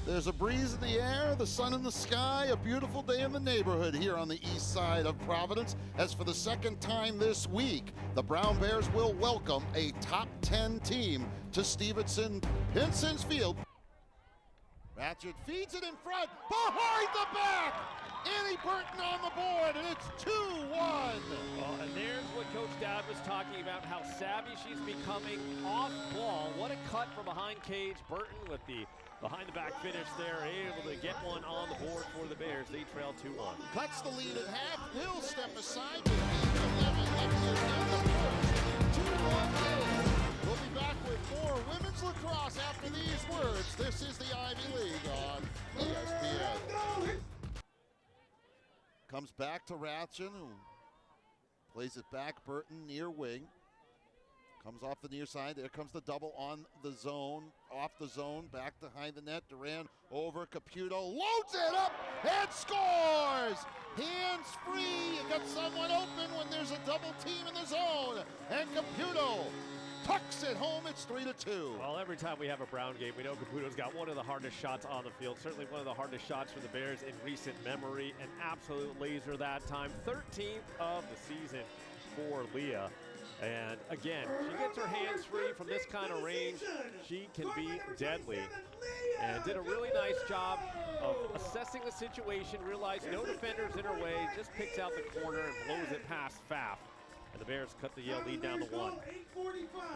There's a breeze in the air, the sun in the sky, a beautiful day in the neighborhood here on the east side of Providence. As for the second time this week, the Brown Bears will welcome a top 10 team to Stevenson-Pincince Field. Ratchet feeds it in front, behind the back! Annie Burton on the board, and it's 2-1. Well, and there's what Coach Dowd was talking about, how savvy she's becoming off ball. What a cut from behind cage. Burton with the behind-the-back finish there, able to get one on the board for the Bears. They trail 2-1. Cuts the lead at half, will step aside. 2-1 game. We'll be back with more women's lacrosse after these words. This is the Ivy League on ESPN. Comes back to Ratchin, who plays it back. Burton near wing. Comes off the near side. There comes the double on the zone. Off the zone, back behind the net. Duran over Caputo. Loads it up and scores! Hands free. You got someone open when there's a double team in the zone. And Caputo tucks it home. It's 3-2. Well, every time we have a Brown game, we know Caputo's got one of the hardest shots on the field. Certainly one of the hardest shots for the Bears in recent memory. An absolute laser that time. 13th of the season for Leah. And again, she gets her hands free from this kind of range. She can be deadly. And did a really nice job of assessing the situation, realized no defenders in her way, just picks out the corner and blows it past Pfaff. And the Bears cut the Yale lead down to 1.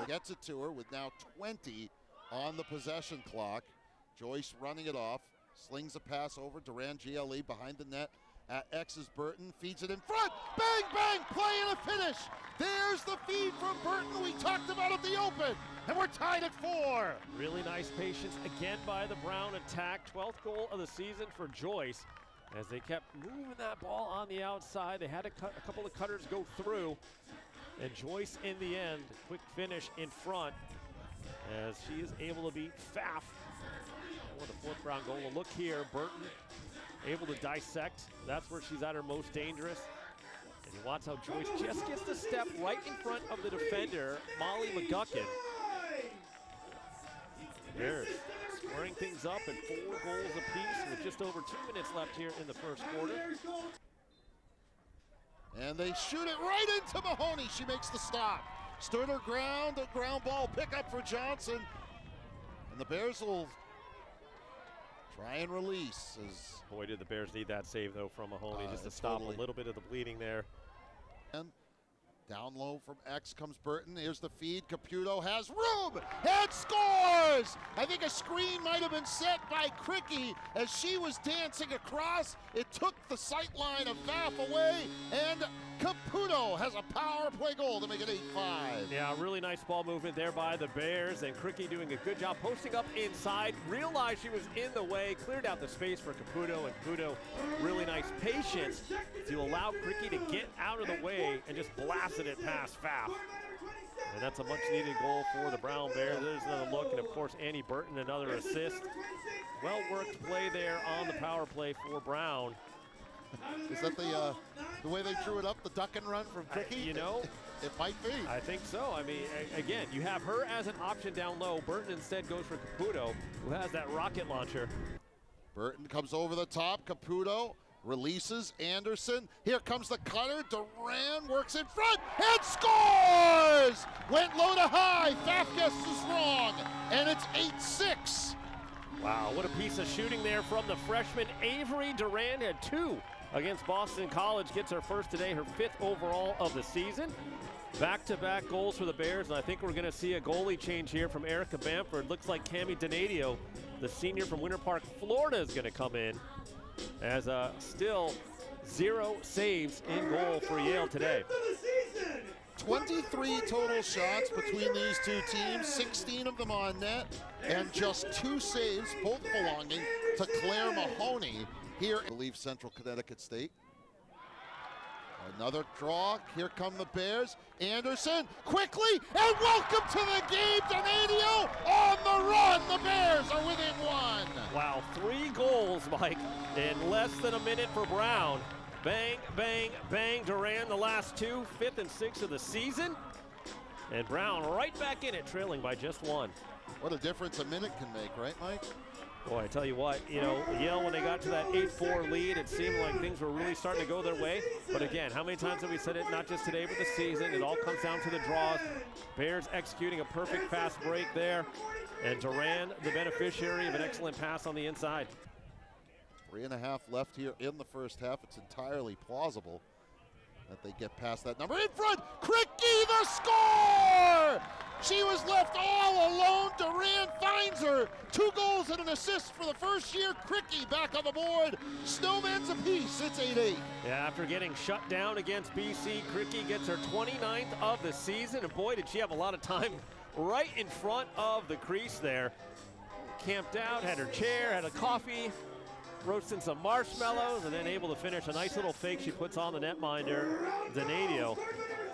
Gets it to her with now 20 on the possession clock. Joyce running it off, slings a pass over. Duran GLE behind the net. At X's Burton, feeds it in front, bang, bang, play and a finish. There's the feed from Burton we talked about at the open, and we're tied at 4. Really nice patience again by the Brown attack. 12th goal of the season for Joyce. As they kept moving that ball on the outside, they had a couple of cutters go through, and Joyce in the end, quick finish in front as she is able to beat Pfaff. What a 4th round goal. A look here, Burton able to dissect. That's where she's at her most dangerous. And you watch how Joyce just gets the step right in front of the defender, Molly McGuckin. Bears squaring things up at 4 goals apiece with just over 2 minutes left here in the first quarter. And they shoot it right into Mahoney. She makes the stop. Stood her ground, a ground ball pickup for Johnson. And the Bears will try and release. Boy, did the Bears need that save, though, from Mahoney, just to stop a little bit of the bleeding there. And down low from X comes Burton. Here's the feed. Caputo has room and scores! I think a screen might have been set by Cricky as she was dancing across. It took the sight line of Pfaff away, and Caputo has a power play goal to make it 8-5. Yeah, really nice ball movement there by the Bears, and Cricky doing a good job posting up inside. Realized she was in the way, cleared out the space for Caputo, and Caputo, really nice patience to allow Cricky to get out of the way and just blasted it past Pfaff. And that's a much-needed goal for the Brown Bears. There's another look, and of course, Annie Burton, another assist. Well-worked play there on the power play for Brown. Is that the way they drew it up, the duck and run from Cricky? You know, it might be. I think so. I mean, again, you have her as an option down low. Burton instead goes for Caputo, who has that rocket launcher. Burton comes over the top. Caputo releases Anderson. Here comes the cutter. Duran works in front and scores! Went low to high. Pfaff guesses wrong, and it's 8-6. Wow, what a piece of shooting there from the freshman. Avery Duran had 2 against Boston College. Gets her first today, her 5th overall of the season. Back-to-back goals for the Bears, and I think we're going to see a goalie change here from Erica Bamford. Looks like Cami Donadio, the senior from Winter Park, Florida, is going to come in as still 0 saves in goal for Yale today. 23 total shots between these two teams, 16 of them on net, and just 2 saves, both belonging to Claire Mahoney here I believe Central Connecticut State. Another draw. Here come the Bears. Anderson quickly, and welcome to the game. Donadio on the run. The Bears are within 1. Wow, 3 goals, Mike, in less than a minute for Brown. Bang, bang, bang. Duran, the last 2, 5th and 6th of the season. And Brown right back in it, trailing by just 1. What a difference a minute can make, right, Mike? Boy, I tell you what, Yale, when they got to that 8-4 lead, it seemed like things were really starting to go their way. But again, how many times have we said it, not just today, but the season? It all comes down to the draws. Bears executing a perfect fast break there. And Duran, the beneficiary of an excellent pass on the inside. 3.5 left here in the first half. It's entirely plausible that they get past that number. In front, Cricky, the score! She was left all alone. Duran finds her. 2 goals and an assist for the first year. Cricky back on the board. Snowman's apiece. It's 8-8. Yeah, after getting shut down against BC, Cricky gets her 29th of the season. And boy, did she have a lot of time right in front of the crease there. Camped out, had her chair, had a coffee, roasting some marshmallows, and then able to finish a nice little fake she puts on the netminder, Donadio.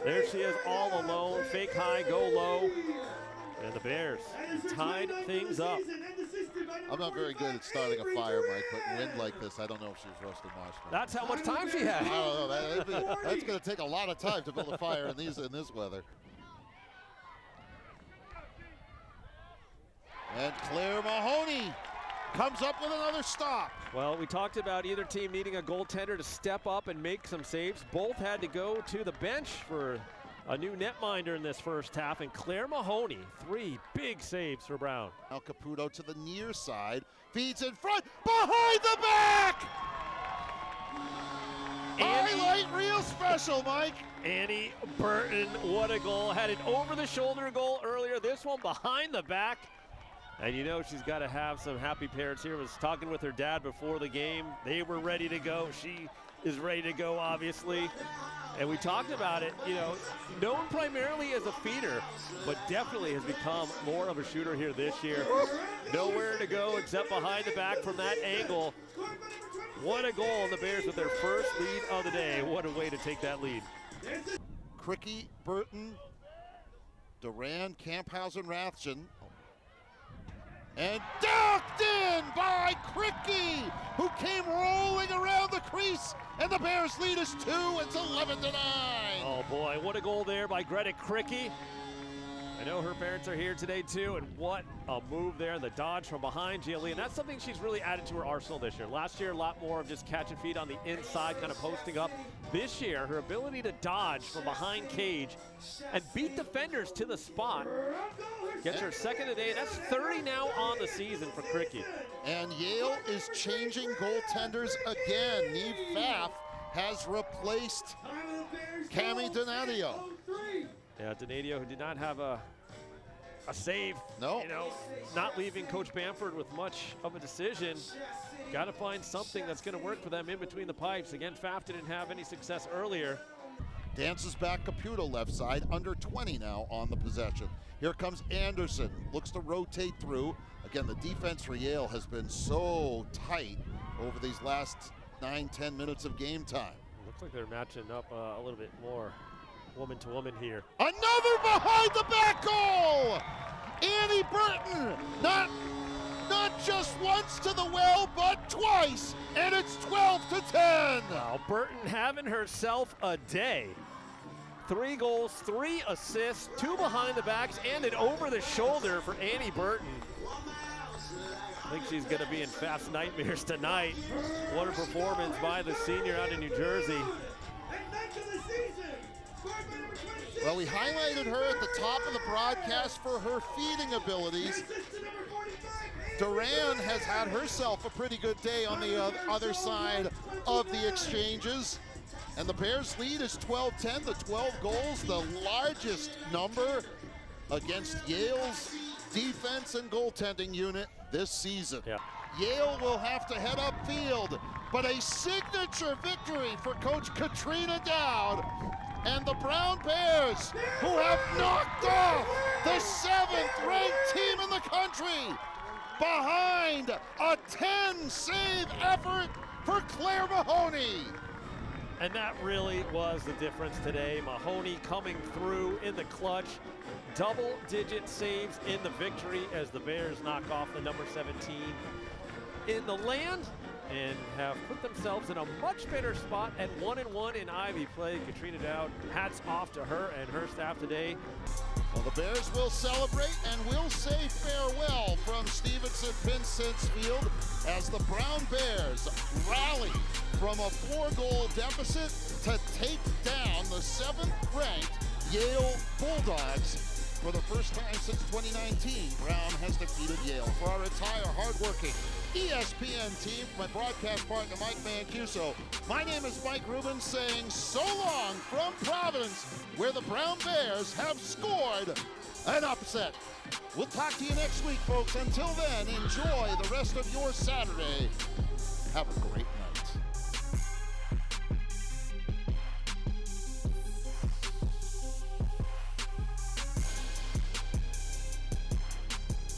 There she is all alone, fake high, go low, and the Bears tied things up. I'm not very good at starting a fire, Mike, but wind like this, I don't know if she was roasting marshmallows. That's how much time she had. I don't know, that's going to take a lot of time to build a fire in this weather. And Claire Mahoney comes up with another stop. Well, we talked about either team needing a goaltender to step up and make some saves. Both had to go to the bench for a new netminder in this first half, and Claire Mahoney, 3 big saves for Brown. Now Caputo to the near side, feeds in front, behind the back! Highlight reel special, Mike. Annie Burton, what a goal. Had an over-the-shoulder goal earlier. This one behind the back. And you know she's got to have some happy parents here. Was talking with her dad before the game. They were ready to go. She is ready to go, obviously. And we talked about it, known primarily as a feeder, but definitely has become more of a shooter here this year. Nowhere to go except behind the back from that angle. What a goal, and the Bears with their first lead of the day. What a way to take that lead. Cricky, Burton, Duran, Camphausen, Rathjen. And ducked in by Cricky, who came rolling around the crease, and the Bears lead is 2. It's 11-9. Oh boy, what a goal there by Greta Cricky. I know her parents are here today too, and what a move there, the dodge from behind Gia, and that's something she's really added to her arsenal this year. Last year, a lot more of just catch and feed on the inside, kind of posting up. This year, her ability to dodge from behind cage and beat defenders to the spot gets her second today, and that's 30 now on the season for Cricky. And Yale is changing goaltenders again. Neve Pfaff has replaced Cami Donadio. Yeah, Donadio, who did not have a save. No. Not leaving Coach Bamford with much of a decision. Got to find something that's going to work for them in between the pipes. Again, Pfaff didn't have any success earlier. Dances back Caputo left side, under 20 now on the possession. Here comes Anderson, looks to rotate through. Again, the defense for Yale has been so tight over these last 9-10 minutes of game time. Looks like they're matching up a little bit more woman to woman here. Another behind the back goal! Annie Burton, not just once to the well, but twice, and it's 12-10. Wow, Burton having herself a day. 3 goals, 3 assists, 2 behind the backs, and an over the shoulder for Annie Burton. I think she's going to be in Pfaff's nightmares tonight. What a performance by the senior out in New Jersey. Well, we highlighted her at the top of the broadcast for her feeding abilities. Duran has had herself a pretty good day on the other side of the exchanges. And the Bears lead is 12-10, the 12 goals, the largest number against Yale's defense and goaltending unit this season. Yeah. Yale will have to head upfield, but a signature victory for Coach Katrina Dowd and the Brown Bears, who have knocked off the 7th ranked team in the country behind a 10-save effort for Claire Mahoney. And that really was the difference today. Mahoney coming through in the clutch. Double-digit saves in the victory as the Bears knock off the number 17 in the land and have put themselves in a much better spot at 1-1 in Ivy play. Katrina Dowd, hats off to her and her staff today. Well, the Bears will celebrate and will say farewell from Stevenson-Pincince Field as the Brown Bears rally from a 4-goal deficit to take down the 7th-ranked Yale Bulldogs. For the first time since 2019, Brown has defeated Yale. For our entire hardworking ESPN team, my broadcast partner Mike Mancuso, my name is Mike Rubin saying so long from Providence, where the Brown Bears have scored an upset. We'll talk to you next week, folks. Until then, enjoy the rest of your Saturday. Have a great